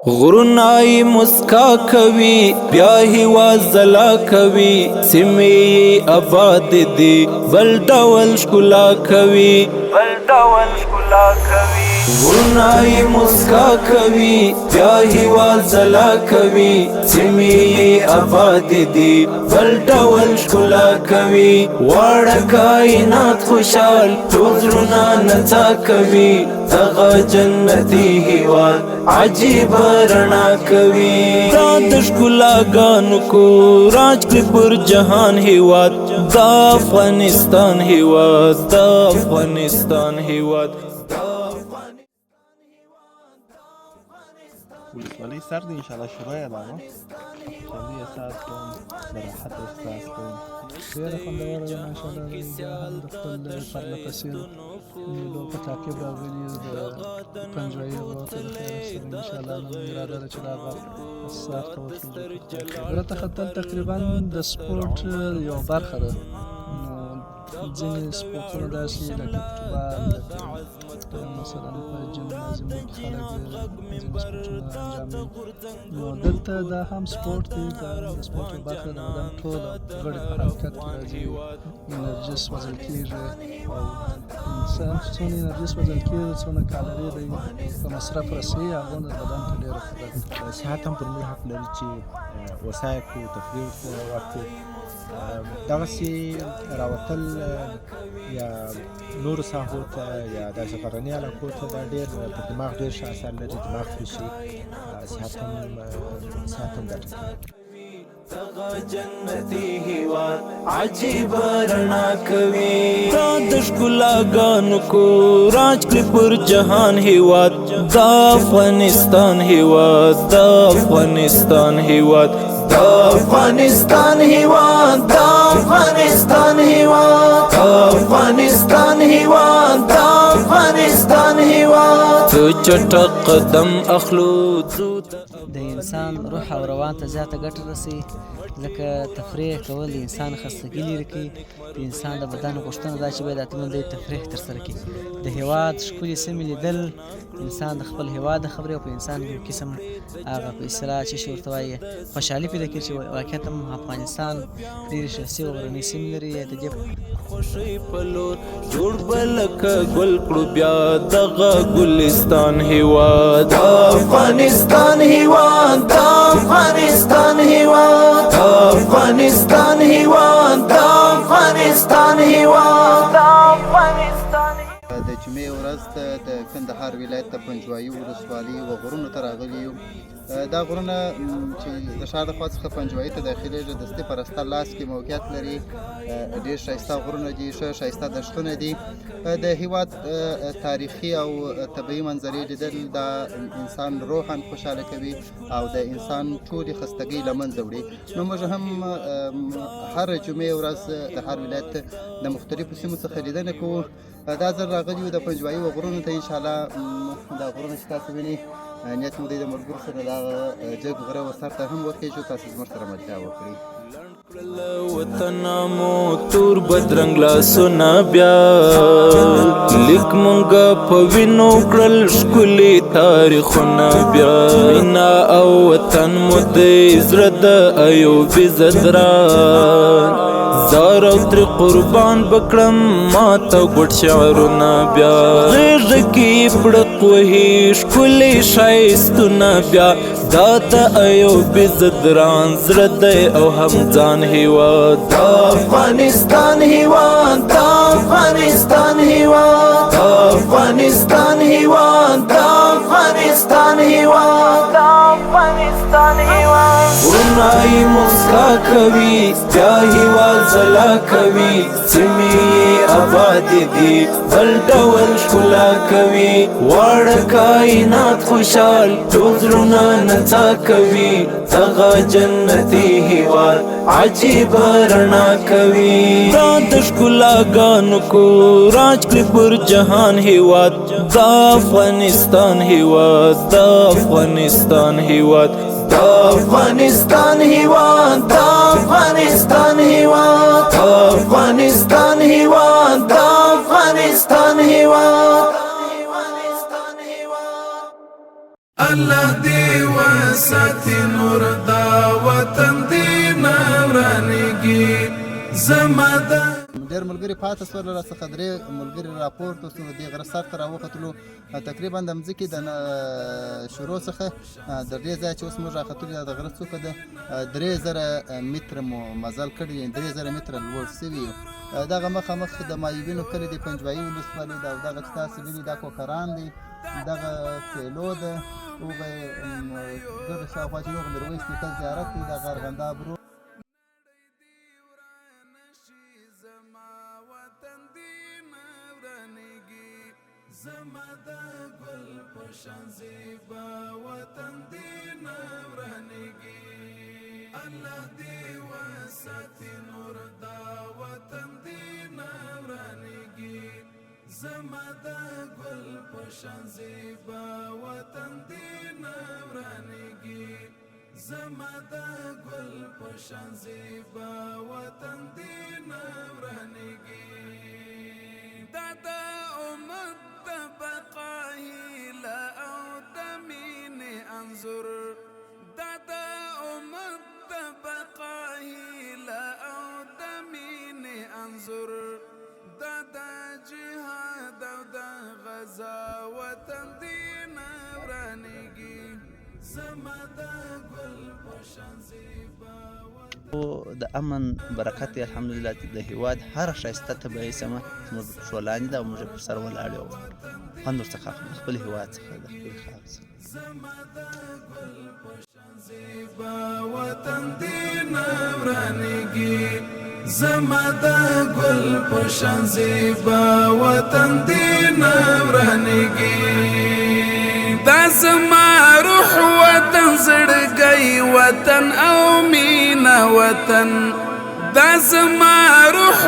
غرنای مسکا کوي بیا هوا زلا کوي سیمې آباد دي بل ډول ښکلا کوي غرنای مسکا کوي بیا هوا زلا کوي سیمې آباد دي بل ډول ښکلا کوي واړه کائنات خوشحال ټول زړونه نڅا کوي دغه جنتي هیواد عجیب رڼا کوي دا د ښکلاګانو کو راج کړي پر جهان هیواد دا افغانستان هیواد دا افغانستان هیواد ولسوالۍ سر دی انشاءالله شروع یې ده ولسوالۍ احساس کوم د راحت احساس کوم ډېره خوندوره ده ماشاءالله بیا هم د خپل پرله پسې مېلو په تعقیب راغلي د پنجوایي ورته د خیره سره انشاءالله نن اراده ده چې د هغه سر ته وتلو غره ته ختل تقریبا د سپورټ یوه برخه ده نو ځینې سپورټونه داسې لکه فوټبال مثلا په جمنازیمو کې خلک ځینې سپورټونه انجاموي نو دلته دا هم سپورټ دی دا هم د سپورټ یوه برخه ده د بدن ټوله غړي په حرکت کې راځي انرژي سوځل کېږي او انسان چې څونه انرژي سوځل کېږي څونه کالوري دی په مصرف رسوي هغه د بدن ته ډېره ښه ده صحت هم پر موږ حق لري چې وسایل کړو تفریح ورکړو دغسې راوتل یا نورو ساحو ته یا داسې غرني علاقو ته دا ډېر پر دماغ ډېر ښه اثر لري دماغ خوشي صحت هم ګټه کوي دغه جنتي هیواد عجیب رڼا کوي دا د ښکلاګانو کو راج کړي پر جهان هیواد دا افغانستان هیواد دا افغانستان هیواد دا افغانستان هیواد دا افغانستان هیواد دا افغانستان هیواد دا افغانستان هیواد چټک قدم اخلو د انسان روح او روان ته زیاته ګټه رسي ځکه تفریح کول د انسان خستګي لرې کوي د انسان د بدن غوښتنه دا چې باید حتما دی تفریح ترسره کړي د هیواد ښکلې سیمې لیدل انسان د خپل هیواد د خبرې او په انسان کې یو قسم هغه په اصطلاح چې ورته وایي خوشحالي پیدا کوي چې واقعیت هم افغانستان ډېرې شخصي او غرنۍ سیمې لري د دې خوښۍ په لور جوړ به لکه ګل کړو بیا دغه ګلستان هیواد دا افغانستان هیواد دا افغانستان هیواد دا افغانستان هیواد دا افغانستان هیواد دا افغانستان د جمعې ورځ د کندهار ولایت د پنجوایي ولسوالۍ و غرونو ته راغلي یو دا غرونه چې د ښار د خوا څخه پنجوایي ته داخلېږي د دستي په راسته لاس کې موقعیت لري ډېر ښایسته غرونه دي ښه ښایسته دښتونه دي د هیواد تاریخي او طبیعي منظرې لیدل دا انسان روحاً خوشحاله کوي او د انسان ټولې خستګۍ له منځه وړي نو موږ هم هره جمعې ورځ د هر ولایت د مختلفو سیمو څخه لیدنه کوو دا ځل راغلي یو د پنجوایي و غرونو ته انشاءالله دا غرونه چې تاسو وینئ نیت مو دی د ملګرو سره د هغه جګ غره و سر ته هم وخېژو تاسو زموږ سره ملتیا وکړئ وطن مو تور بدرنګ لاسونه بیا لیک مونږه په وینو کړل ښکلي تاریخونه بیا مینا او وطن مو د زړه د ایوب زدران زار او تر قربان بکړم ماته ګډ شعرونه بیا غېږ کې پړق وهي ښکلي ښایستونه بیا دا د ایوب زدران زړه دی او هم ځان هیواد دا افغانستان هیواد دا افغانستان هیواد دا افغانستان هیواد دا افغانستان هیواد دا افغانستان هیواد غرنای مسکا کوي بیا هیواد زلا کوي سیمې آباد دي بل ډول ښکلا کوي واړه کائنات خوشحال ټول زړونه نڅا کوي دغه جنتي هیواد عجیب رڼا کوي دا د ښکلاګانو کو راج کړي پر جهان هیواد دا افغانستان هیواد دا افغانستان هیواد دا افغانستان هیواد دا افغانستان هیواد دا افغانستان هیواد دا افغانستان هیواد الله دی وساتي نور دا وطن دی نورانیږي زما دا ډېر ملګري پاتې شول راڅخه درې ملګري راپورته شو دې غره سر ته راوختلو تقریبا د مځکې د شروع څخه د دې ځای چې اوس موږ راختلو د غره څوکه ده 3000 متره مو مزل کړی 3000 متره لوړ سوي دغه مخامخ د مایوینو کلي د پنجوایي ولسوالۍ ده او دغه چې تاسو وینئ دا کوکران دی دغه سیلو ده هغه دغه شاوخوا چې هغه میرویس نیکه زیارت دی دغه ارغنداب روډ زما دا ګل په شان زیبا وطن دی نورانیږي الله دی وساتي نور دا وطن دی نورانیږي زما دا ګل په شان زیبا وطن دی نورانیږي زما دا ګل په شان زیبا وطن دی نورانیږي دا امت بقاه لا أودمين أنظر دادا أمد بقاه لا أودمين أنظر دادا جهاد دا غزا وطن دين ورانيگي زمادا گل پشان زیبا د امن برکت الحمدلله د هیواد هر ښایسته طبیعي سیمه زموږ پښو لاندې ده او موږ پر سر ولاړ یو خوند ورڅخه اخلو د خپل هیواد څخه د خپل خاورې څخه وطن دی نورانیږي زما دا ګل په شان زیبا وطن دی نورانیږي دا زما روح وطن زړګی وطن او مینا وطن دا زما روح